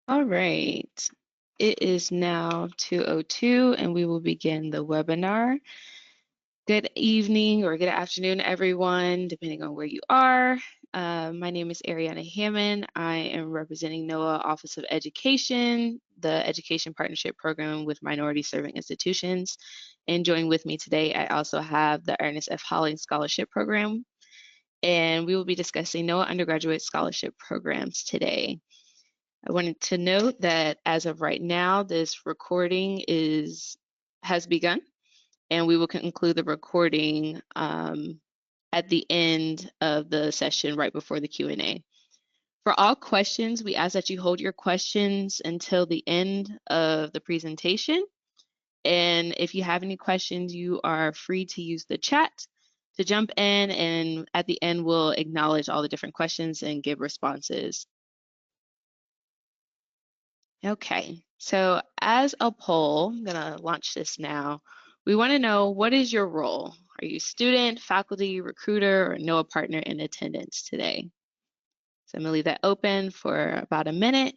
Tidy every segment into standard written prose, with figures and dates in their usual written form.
All right. It is now 2:02 and we will begin the webinar. Good evening or good afternoon, everyone, depending on where you are. My name is Ariana Hammond. I am representing NOAA Office of Education, the Education Partnership Program with Minority Serving Institutions. And joining with me today, I also have the Ernest F. Hollings Scholarship Program. And we will be discussing NOAA Undergraduate Scholarship Programs today. I wanted to note that as of right now, this recording has begun, and we will conclude the recording at the end of the session right before the Q&A. For all questions, we ask that you hold your questions until the end of the presentation. And if you have any questions, you are free to use the chat to jump in, and at the end, we'll acknowledge all the different questions and give responses. Okay, so as a poll, I'm gonna launch this now. We wanna know, what is your role? Are you student, faculty, recruiter, or NOAA partner in attendance today? So I'm gonna leave that open for about a minute,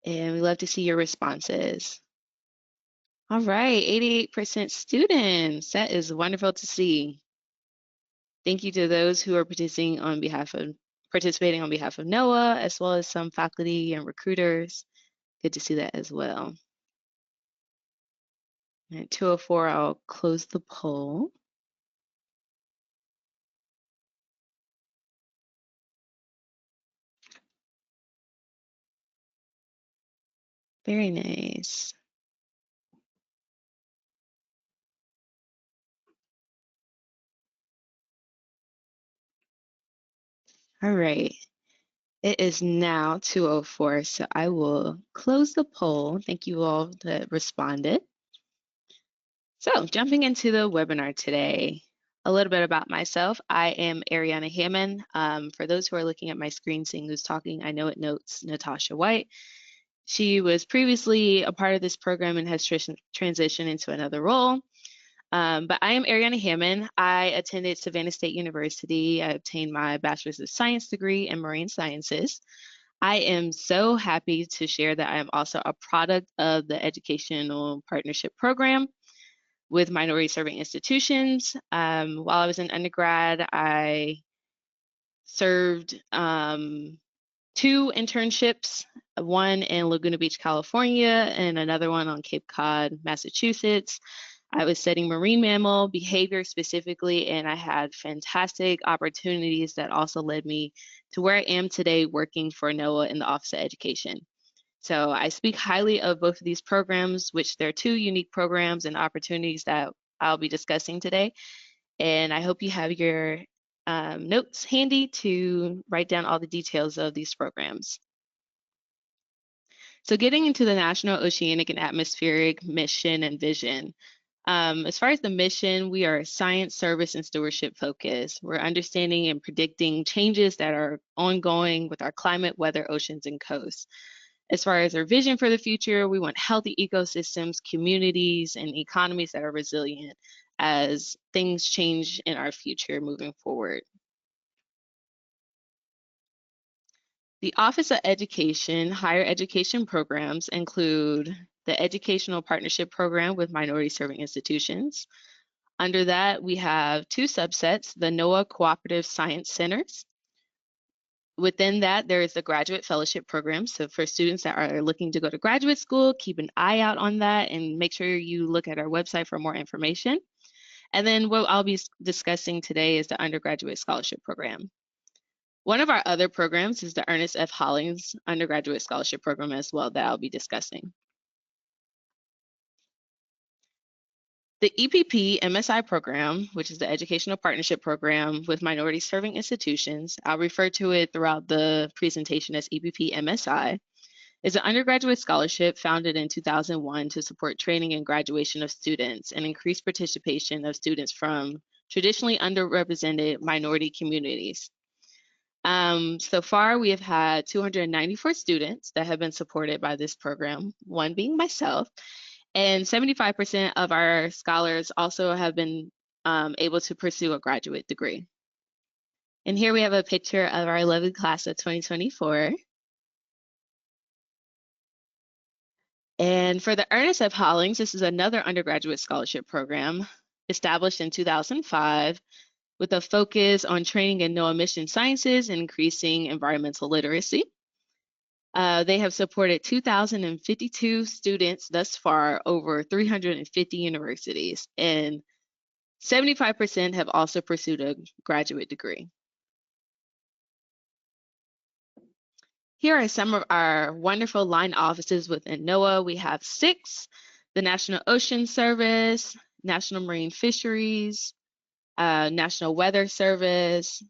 and we love to see your responses. All right, 88% students. That is wonderful to see. Thank you to those who are participating on behalf of NOAA, as well as some faculty and recruiters. Good to see that as well. At 2:04, I'll close the poll. Very nice. All right. It is now 2:04, so I will close the poll. Thank you all that responded. So jumping into the webinar today, a little bit about myself. I am Ariana Hammond. For those who are looking at my screen seeing who's talking, I know it notes Natasha White. She was previously a part of this program and has transitioned into another role. But I am Ariana Hammond. I attended Savannah State University. I obtained my Bachelor's of Science degree in Marine Sciences. I am so happy to share that I am also a product of the Educational Partnership Program with Minority Serving Institutions. While I was in undergrad, I served 2 internships, one in Laguna Beach, California, and another one on Cape Cod, Massachusetts. I was studying marine mammal behavior specifically, and I had fantastic opportunities that also led me to where I am today, working for NOAA in the Office of Education. So I speak highly of both of these programs, which they're 2 unique programs and opportunities that I'll be discussing today. And I hope you have your notes handy to write down all the details of these programs. So getting into the National Oceanic and Atmospheric mission and vision. As far as the mission, we are science, service, and stewardship focused. We're understanding and predicting changes that are ongoing with our climate, weather, oceans, and coasts. As far as our vision for the future, we want healthy ecosystems, communities, and economies that are resilient as things change in our future moving forward. The Office of Education higher education programs include the Educational Partnership Program with Minority Serving Institutions. Under that, we have 2 subsets, the NOAA Cooperative Science Centers. Within that, there is the Graduate Fellowship Program. So for students that are looking to go to graduate school, keep an eye out on that and make sure you look at our website for more information. And then what I'll be discussing today is the Undergraduate Scholarship Program. One of our other programs is the Ernest F. Hollings Undergraduate Scholarship Program as well that I'll be discussing. The EPP MSI program, which is the Educational Partnership Program with Minority Serving Institutions, I'll refer to it throughout the presentation as EPP MSI, is an undergraduate scholarship founded in 2001 to support training and graduation of students and increase participation of students from traditionally underrepresented minority communities. So far, we have had 294 students that have been supported by this program, one being myself, and 75% of our scholars also have been able to pursue a graduate degree. And here we have a picture of our 11th class of 2024. And for the Ernest F. Hollings, this is another undergraduate scholarship program established in 2005 with a focus on training in no emission sciences and increasing environmental literacy. They have supported 2,052 students thus far over 350 universities, and 75% have also pursued a graduate degree. Here are some of our wonderful line offices within NOAA. We have 6, the National Ocean Service, National Marine Fisheries, National Weather Service,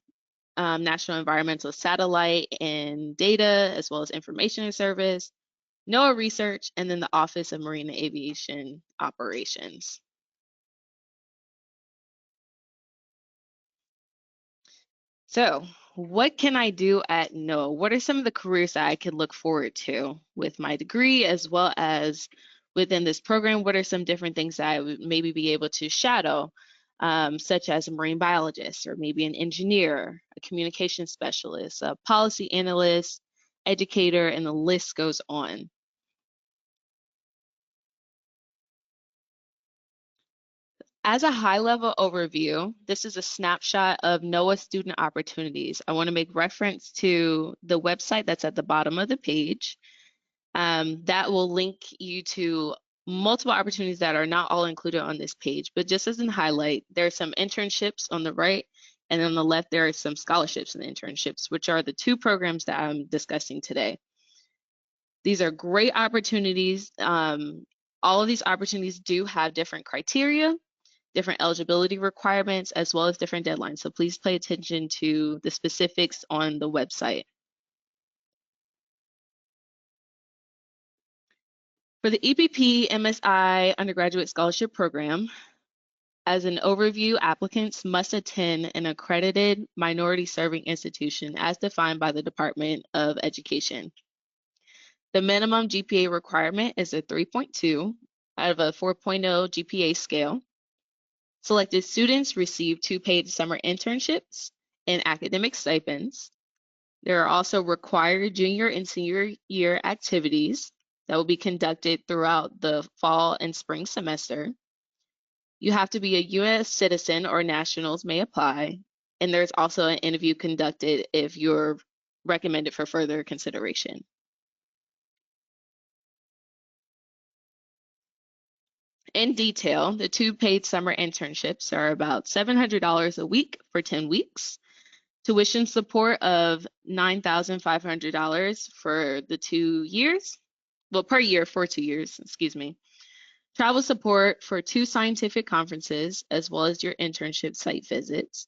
National Environmental Satellite and Data, as well as Information Service, NOAA Research, and then the Office of Marine and Aviation Operations. So, what can I do at NOAA? What are some of the careers that I could look forward to with my degree, as well as within this program? What are some different things that I would maybe be able to shadow, such as a marine biologist, or maybe an engineer, a communication specialist, a policy analyst, educator, and the list goes on. As a high-level overview, this is a snapshot of NOAA student opportunities. I want to make reference to the website that's at the bottom of the page. That will link you to multiple opportunities that are not all included on this page, but just as a highlight, there are some internships on the right, and on the left, there are some scholarships and internships, which are the 2 programs that I'm discussing today. These are great opportunities. All of these opportunities do have different criteria, different eligibility requirements, as well as different deadlines. So please pay attention to the specifics on the website. For the EPP MSI Undergraduate Scholarship Program, as an overview, applicants must attend an accredited minority serving institution as defined by the Department of Education. The minimum GPA requirement is a 3.2 out of a 4.0 GPA scale. Selected students receive 2 paid summer internships and academic stipends. There are also required junior and senior year activities that will be conducted throughout the fall and spring semester. You have to be a U.S. citizen or nationals may apply, and there's also an interview conducted if you're recommended for further consideration. In detail, the 2 paid summer internships are about $700 a week for 10 weeks. Tuition support of $9,500 for the 2 years, well, per year for 2 years, excuse me. Travel support for 2 scientific conferences, as well as your internship site visits.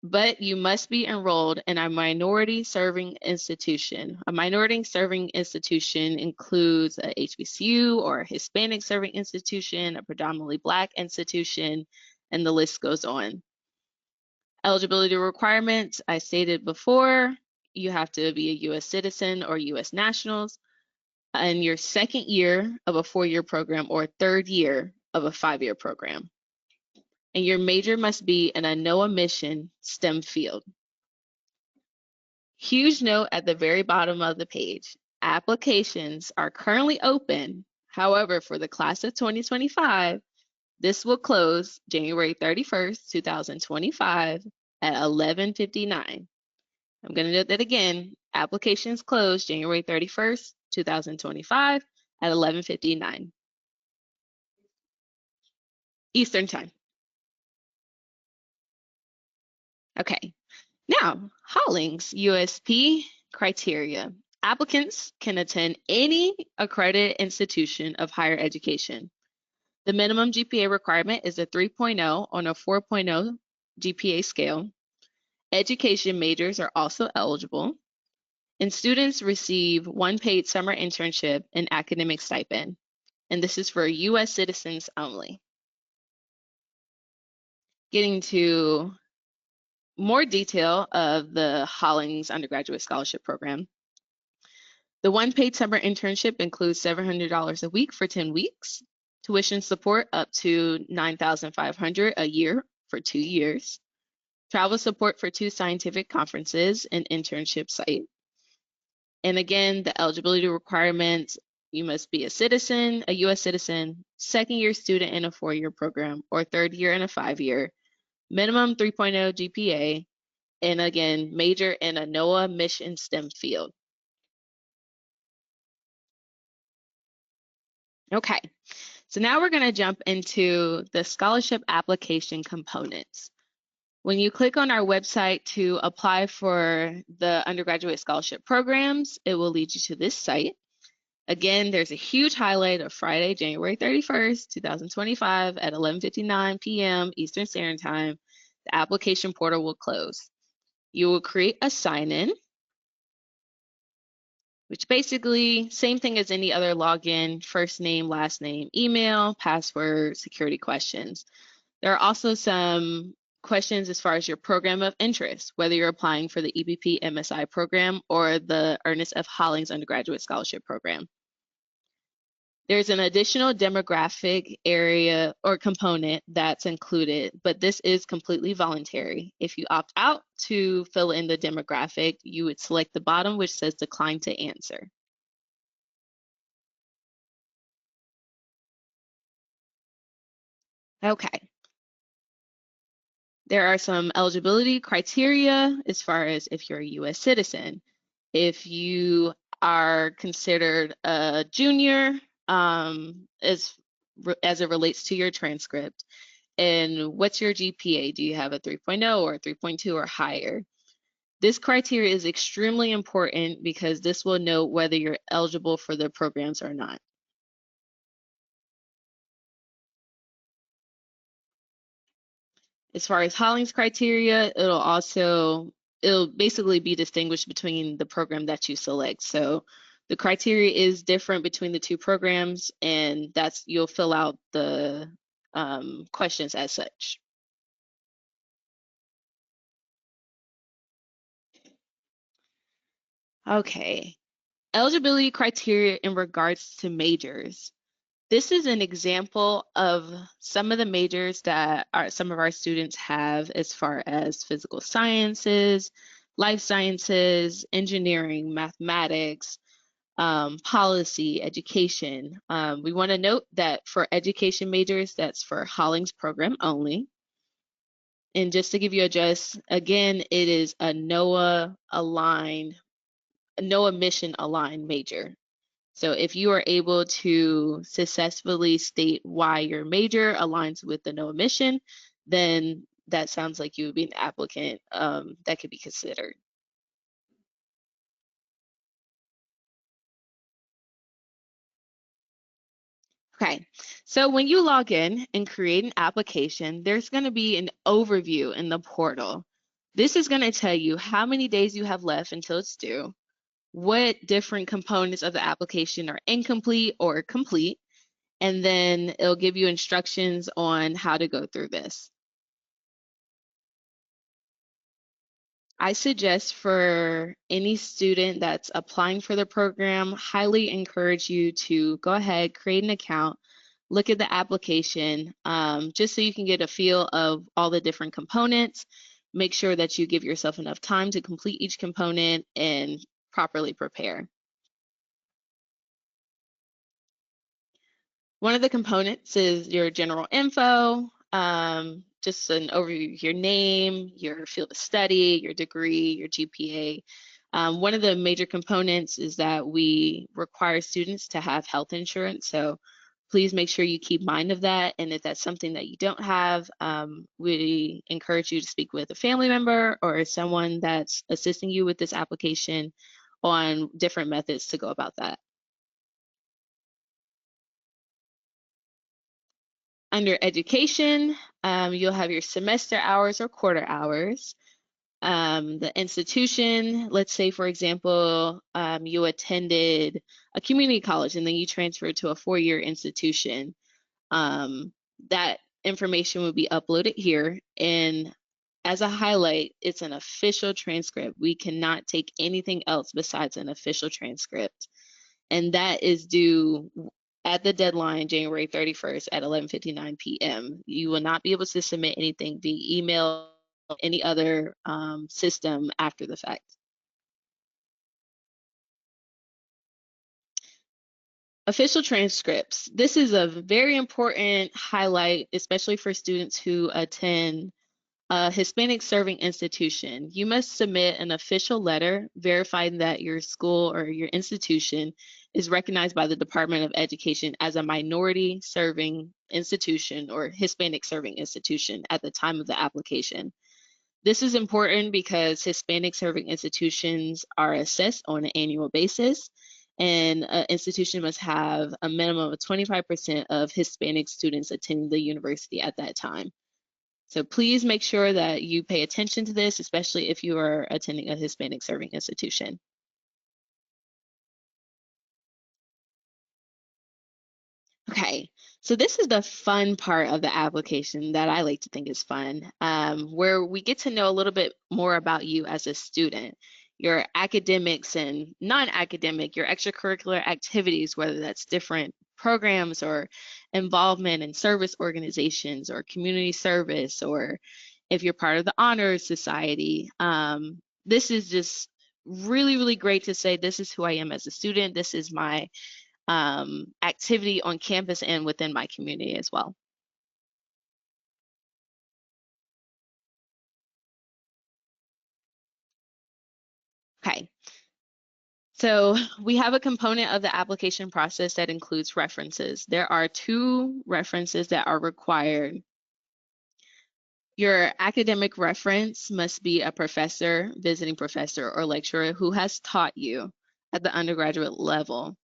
But you must be enrolled in a minority serving institution. A minority serving institution includes a HBCU or a Hispanic serving institution, a predominantly Black institution, and the list goes on. Eligibility requirements, I stated before, you have to be a U.S. citizen or U.S. nationals in your 2nd year of a 4-year program or 3rd year of a 5-year program. And your major must be in a no emission STEM field. Huge note at the very bottom of the page. Applications are currently open. However, for the class of 2025, this will close January 31st, 2025 at 11:59. I'm going to note that again. Applications close January 31st, 2025 at 11:59 Eastern Time. Okay, now Hollings USP criteria. Applicants can attend any accredited institution of higher education. The minimum GPA requirement is a 3.0 on a 4.0 GPA scale. Education majors are also eligible, and students receive 1 paid summer internship and academic stipend, and this is for U.S. citizens only. Getting to more detail of the Hollings Undergraduate Scholarship Program. The 1 paid summer internship includes $700 a week for 10 weeks, tuition support up to $9,500 a year for 2 years, travel support for 2 scientific conferences and internship site. And again, the eligibility requirements You must be a citizen, a U.S. citizen, second-year student in a 4-year program, or third year in a 5-year, minimum 3.0 GPA, and again, major in a NOAA mission STEM field. Okay, so now we're going to jump into the scholarship application components. When you click on our website to apply for the undergraduate scholarship programs, it will lead you to this site. Again, there's a huge highlight of Friday, January 31st, 2025 at 11:59 p.m. Eastern Standard Time. The application portal will close. You will create a sign-in, which basically same thing as any other login, first name, last name, email, password, security questions. There are also some questions as far as your program of interest, whether you're applying for the EPP MSI program or the Ernest F. Hollings undergraduate scholarship program. There's an additional demographic area or component that's included, but this is completely voluntary. If you opt out to fill in the demographic, you would select the bottom which says decline to answer. Okay. There are some eligibility criteria as far as if you're a U.S. citizen. If you are considered a junior as it relates to your transcript, and what's your GPA? Do you have a 3.0 or a 3.2 or higher? This criteria is extremely important because this will note whether you're eligible for the programs or not. As far as Hollings criteria, it'll basically be distinguished between the program that you select. So the criteria is different between the two programs, and you'll fill out the questions as such. Okay, eligibility criteria in regards to majors. This is an example of some of the majors that some of our students have as far as physical sciences, life sciences, engineering, mathematics, policy, education. We want to note that for education majors, that's for Hollings program only. And just to give you a gist, again, it is a NOAA mission aligned major. So if you are able to successfully state why your major aligns with the NOAA mission, then that sounds like you would be an applicant that could be considered. Okay, so when you log in and create an application, there's going to be an overview in the portal. This is going to tell you how many days you have left until it's due, what different components of the application are incomplete or complete, and then it'll give you instructions on how to go through this. I suggest for any student that's applying for the program, highly encourage you to go ahead, create an account, look at the application, just so you can get a feel of all the different components. Make sure that you give yourself enough time to complete each component and properly prepare. One of the components is your general info, just an overview of your name, your field of study, your degree, your GPA. One of the major components is that we require students to have health insurance. So please make sure you keep mind of that. And if that's something that you don't have, we encourage you to speak with a family member or someone that's assisting you with this application on different methods to go about that. Under education, you'll have your semester hours or quarter hours. The institution, let's say, for example, you attended a community college and then you transferred to a 4-year institution. That information will be uploaded here. And as a highlight, it's an official transcript. We cannot take anything else besides an official transcript. And that is due at the deadline, January 31st at 11:59 p.m. You will not be able to submit anything via email or any other system after the fact. Official transcripts. This is a very important highlight, especially for students who attend a Hispanic serving institution. You must submit an official letter verifying that your school or your institution is recognized by the Department of Education as a minority serving institution or Hispanic serving institution at the time of the application. This is important because Hispanic serving institutions are assessed on an annual basis, and an institution must have a minimum of 25% of Hispanic students attending the university at that time. So please make sure that you pay attention to this, especially if you are attending a Hispanic serving institution. Okay, so this is the fun part of the application that I like to think is fun, where we get to know a little bit more about you as a student, your academics and non-academic, your extracurricular activities, whether that's different programs or involvement in service organizations or community service, or if you're part of the honors society. This is just really, really great to say, this is who I am as a student. This is my activity on campus and within my community as well. Okay, so we have a component of the application process that includes references. There are 2 references that are required. Your academic reference must be a professor, visiting professor, or lecturer who has taught you at the undergraduate level.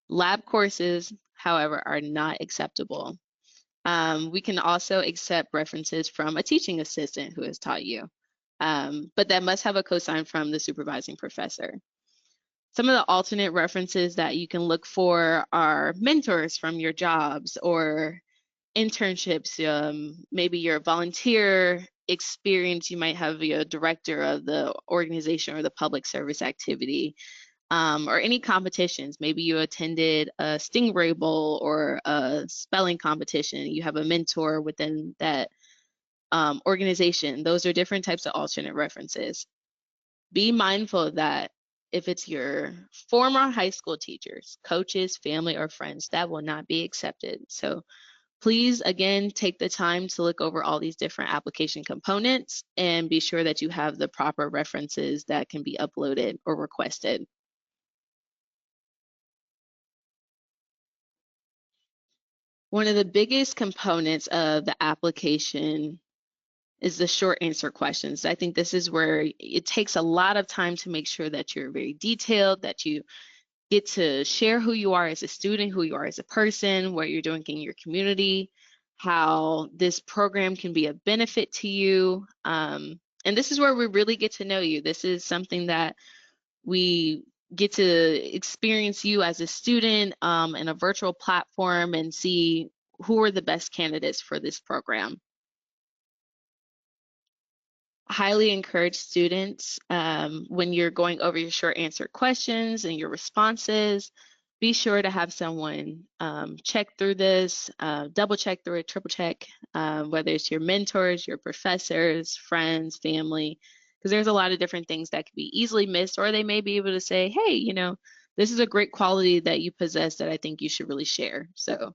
Lab courses, however, are not acceptable. We can also accept references from a teaching assistant who has taught you, but that must have a cosign from the supervising professor. Some of the alternate references that you can look for are mentors from your jobs or internships, maybe your volunteer experience. You might have your director of the organization or the public service activity, or any competitions. Maybe you attended a Stingray Bowl or a spelling competition. You have a mentor within that organization. Those are different types of alternate references. Be mindful that if it's your former high school teachers, coaches, family, or friends, that will not be accepted. So please, again, take the time to look over all these different application components and be sure that you have the proper references that can be uploaded or requested. One of the biggest components of the application is the short answer questions. I think this is where it takes a lot of time to make sure that you're very detailed, that you get to share who you are as a student, who you are as a person, what you're doing in your community, how this program can be a benefit to you. And this is where we really get to know you. This is something that we get to experience you as a student in a virtual platform and see who are the best candidates for this program. Highly encourage students, when you're going over your short answer questions and your responses, be sure to have someone check through this, double check through it, triple check, whether it's your mentors, your professors, friends, family, because there's a lot of different things that could be easily missed, or they may be able to say, hey, this is a great quality that you possess that I think you should really share. So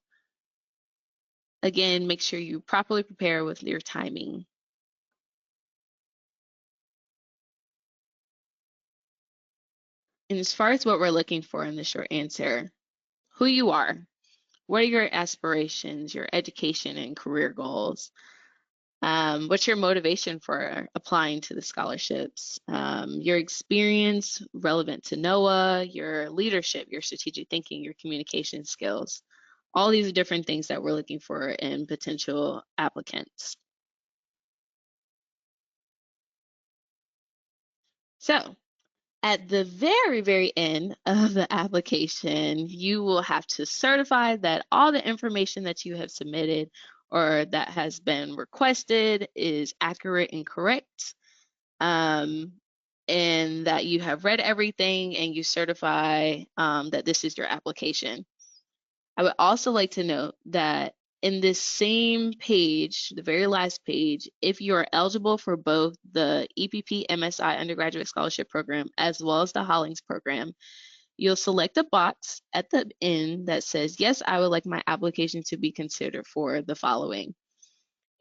again, make sure you properly prepare with your timing. And as far as what we're looking for in the short answer, who you are, what are your aspirations, your education and career goals, what's your motivation for applying to the scholarships, your experience relevant to NOAA, your leadership, your strategic thinking, your communication skills. All these are different things that we're looking for in potential applicants. So at the very, very end of the application, you will have to certify that all the information that you have submitted or that has been requested is accurate and correct, and that you have read everything and you certify that this is your application. I would also like to note that in this same page, the very last page, if you are eligible for both the EPP MSI Undergraduate Scholarship Program as well as the Hollings Program, you'll select a box at the end that says, yes, I would like my application to be considered for the following.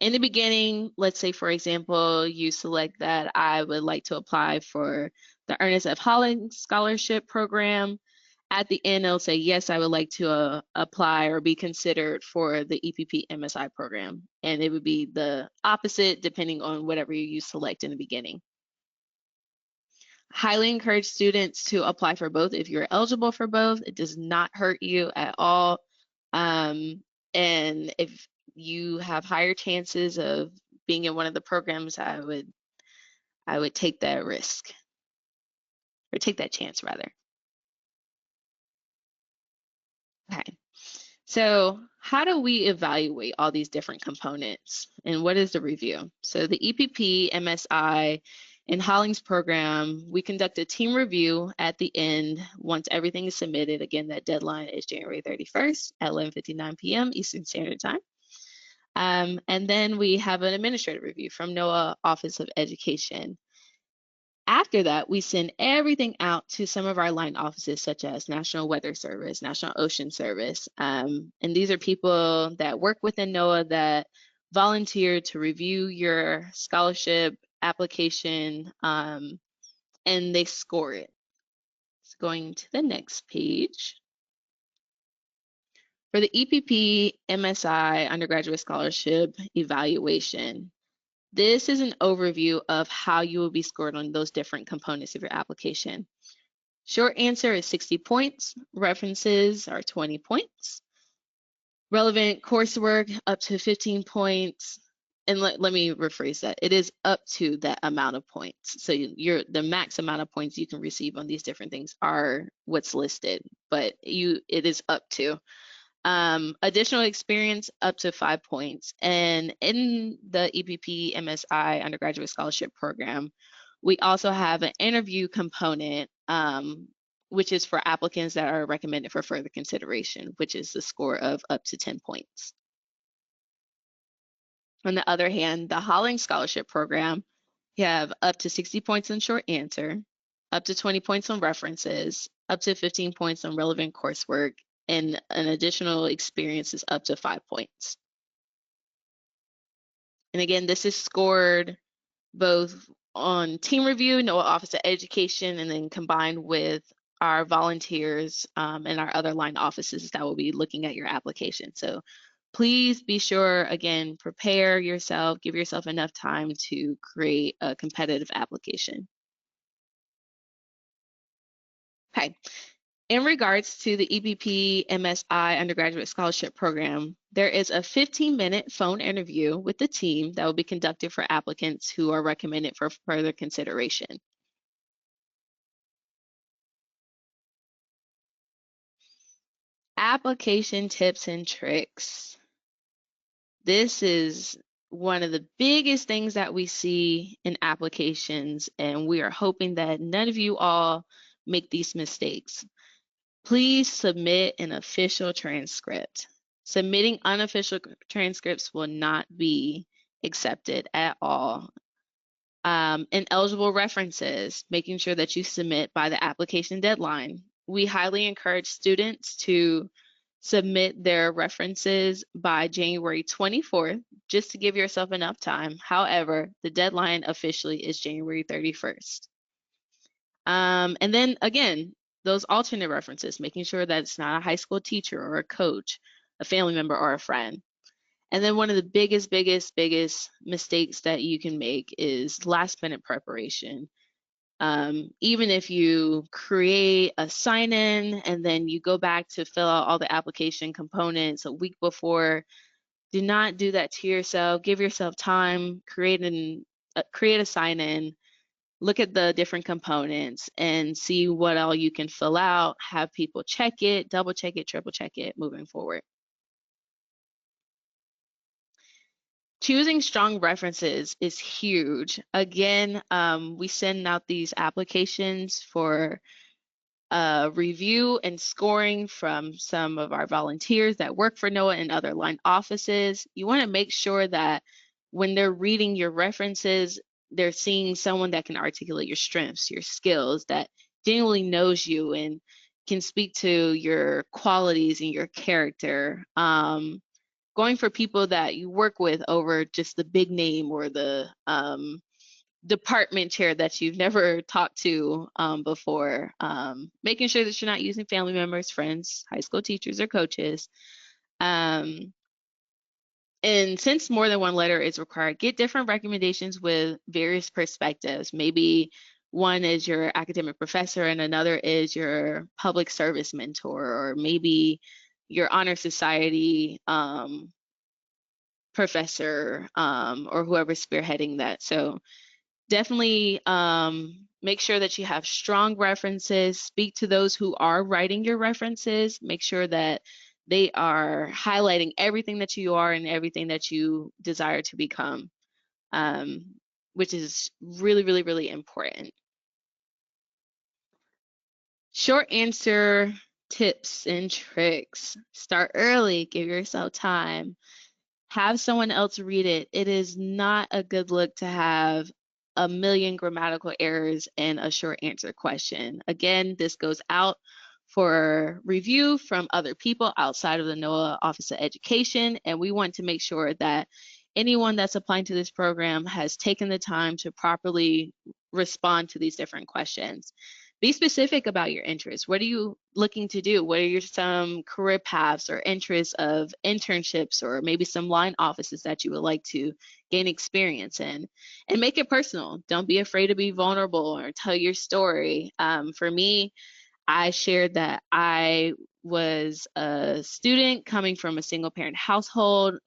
In the beginning, let's say, for example, you select that I would like to apply for the Ernest F. Hollings Scholarship Program. At the end, it'll say, yes, I would like to apply or be considered for the EPP MSI program. And it would be the opposite depending on whatever you select in the beginning. Highly encourage students to apply for both if you're eligible for both. It does not hurt you at all. And if you have higher chances of being in one of the programs, I would take that risk, or take that chance rather. Okay. So how do we evaluate all these different components, and what is the review? So the EPP, MSI, and Hollings program, we conduct a team review at the end once everything is submitted. Again, that deadline is January 31st at 11:59 p.m. Eastern Standard Time. And then we have an administrative review from NOAA Office of Education. After that, we send everything out to some of our line offices, such as National Weather Service, National Ocean Service. And these are people that work within NOAA that volunteer to review your scholarship application, and they score it. So going to the next page. For the EPP MSI Undergraduate Scholarship Evaluation, this is an overview of how you will be scored on those different components of your application. Short answer is 60 points. References are 20 points. Relevant coursework up to 15 points. And let me rephrase that. It is up to that amount of points. So the max amount of points you can receive on these different things are what's listed, but it is up to. Additional experience up to 5 points. And in the EPP MSI Undergraduate Scholarship Program, we also have an interview component, which is for applicants that are recommended for further consideration, which is the score of up to 10 points. On the other hand, the Hollings Scholarship Program, you have up to 60 points on short answer, up to 20 points on references, up to 15 points on relevant coursework, and an additional experience is up to 5 points. And again, this is scored both on team review, NOAA Office of Education, and then combined with our volunteers and our other line offices that will be looking at your application. So please be sure, again, prepare yourself, give yourself enough time to create a competitive application. Okay. In regards to the EPP MSI Undergraduate Scholarship Program, there is a 15-minute phone interview with the team that will be conducted for applicants who are recommended for further consideration. Application tips and tricks. This is one of the biggest things that we see in applications, and we are hoping that none of you all make these mistakes. Please submit an official transcript. Submitting unofficial transcripts will not be accepted at all. And eligible references, making sure that you submit by the application deadline. We highly encourage students to submit their references by January 24th, just to give yourself enough time. However, the deadline officially is January 31st. And then again, those alternate references, making sure that it's not a high school teacher or a coach, a family member, or a friend. And then one of the biggest mistakes that you can make is last minute preparation. Even if you create a sign-in and then you go back to fill out all the application components a week before, do not do that to yourself. Give yourself time, create a sign-in, look at the different components and see what all you can fill out, have people check it, double check it, triple check it moving forward. Choosing strong references is huge. Again, we send out these applications for review and scoring from some of our volunteers that work for NOAA and other line offices. You want to make sure that when they're reading your references, they're seeing someone that can articulate your strengths, your skills, that genuinely knows you and can speak to your qualities and your character. Going for people that you work with over just the big name or the department chair that you've never talked to before. Making sure that you're not using family members, friends, high school teachers, or coaches. Um, and since more than one letter is required, get different recommendations with various perspectives. Maybe one is your academic professor and another is your public service mentor, or maybe your honor society professor or whoever's spearheading that. So definitely make sure that you have strong references. Speak to those who are writing your references. Make sure that they are highlighting everything that you are and everything that you desire to become, which is really, really, really important. Short answer tips and tricks. Start early, give yourself time. Have someone else read it. It is not a good look to have a million grammatical errors in a short answer question. Again, this goes out for review from other people outside of the NOAA Office of Education, and we want to make sure that anyone that's applying to this program has taken the time to properly respond to these different questions. Be specific about your interests. What are you looking to do? What are your some career paths or interests of internships or maybe some line offices that you would like to gain experience in? And make it personal. Don't be afraid to be vulnerable or tell your story. For me, I shared that I was a student coming from a single parent household.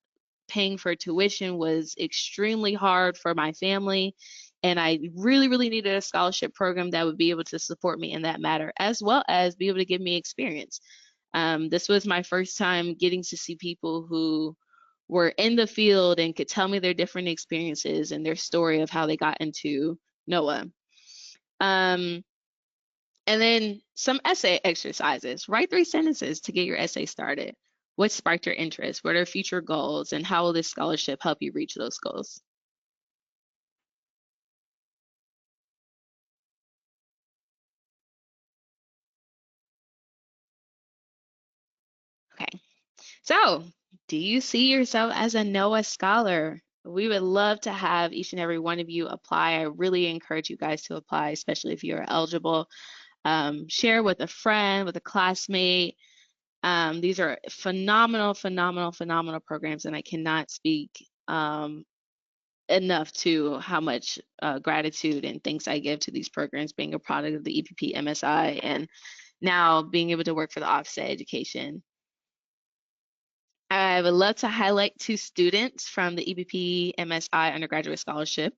Paying for tuition was extremely hard for my family. And I really, really needed a scholarship program that would be able to support me in that matter, as well as be able to give me experience. This was my first time getting to see people who were in the field and could tell me their different experiences and their story of how they got into NOAA. And then some essay exercises. Write 3 sentences to get your essay started. What sparked your interest? What are future goals? And how will this scholarship help you reach those goals? Okay, so do you see yourself as a NOAA scholar? We would love to have each and every one of you apply. I really encourage you guys to apply, especially if you're eligible. Share with a friend, with a classmate. These are phenomenal, phenomenal, phenomenal programs, and I cannot speak enough to how much gratitude and thanks I give to these programs, being a product of the EPP, MSI, and now being able to work for the Office of Education. I would love to highlight 2 students from the EPP MSI Undergraduate Scholarship.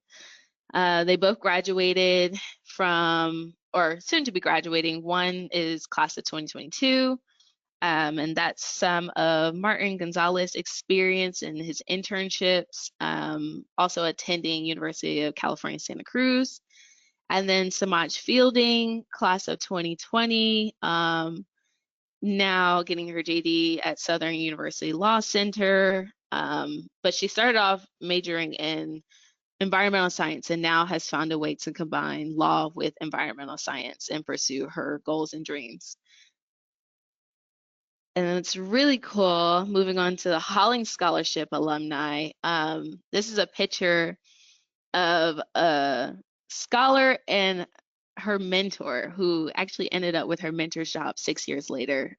They both graduated from, or soon to be graduating. One is class of 2022, and that's some of Martin Gonzalez's experience in his internships, also attending University of California, Santa Cruz. And then Samaj Fielding, class of 2020, now getting her JD at Southern University Law Center. But she started off majoring in environmental science and now has found a way to combine law with environmental science and pursue her goals and dreams. And it's really cool. Moving on to the Hollings Scholarship alumni. This is a picture of a scholar and her mentor who actually ended up with her mentor's job 6 years later.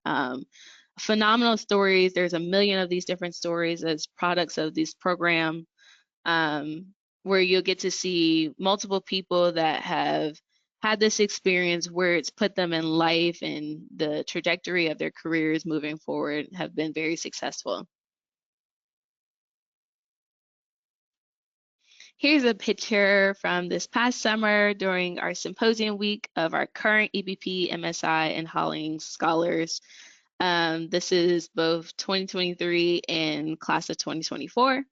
Phenomenal stories. There's a million of these different stories as products of this program, where you'll get to see multiple people that have had this experience where it's put them in life and the trajectory of their careers moving forward have been very successful. Here's a picture from this past summer during our symposium week of our current EPP, MSI, and Hollings scholars. This is both 2023 and class of 2024,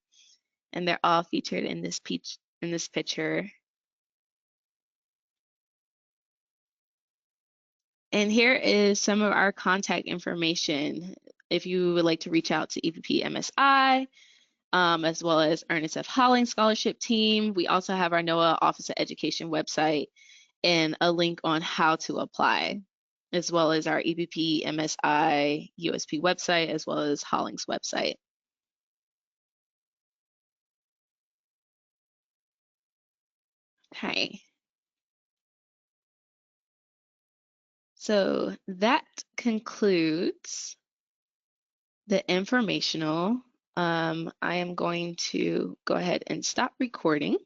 and they're all featured in this picture. And here is some of our contact information if you would like to reach out to EPP MSI, as well as Ernest F. Hollings Scholarship Team. We also have our NOAA Office of Education website and a link on how to apply. as well as our EPP, MSI, USP website, as well as Hollings website. Okay. So that concludes the informational. I am going to go ahead and stop recording.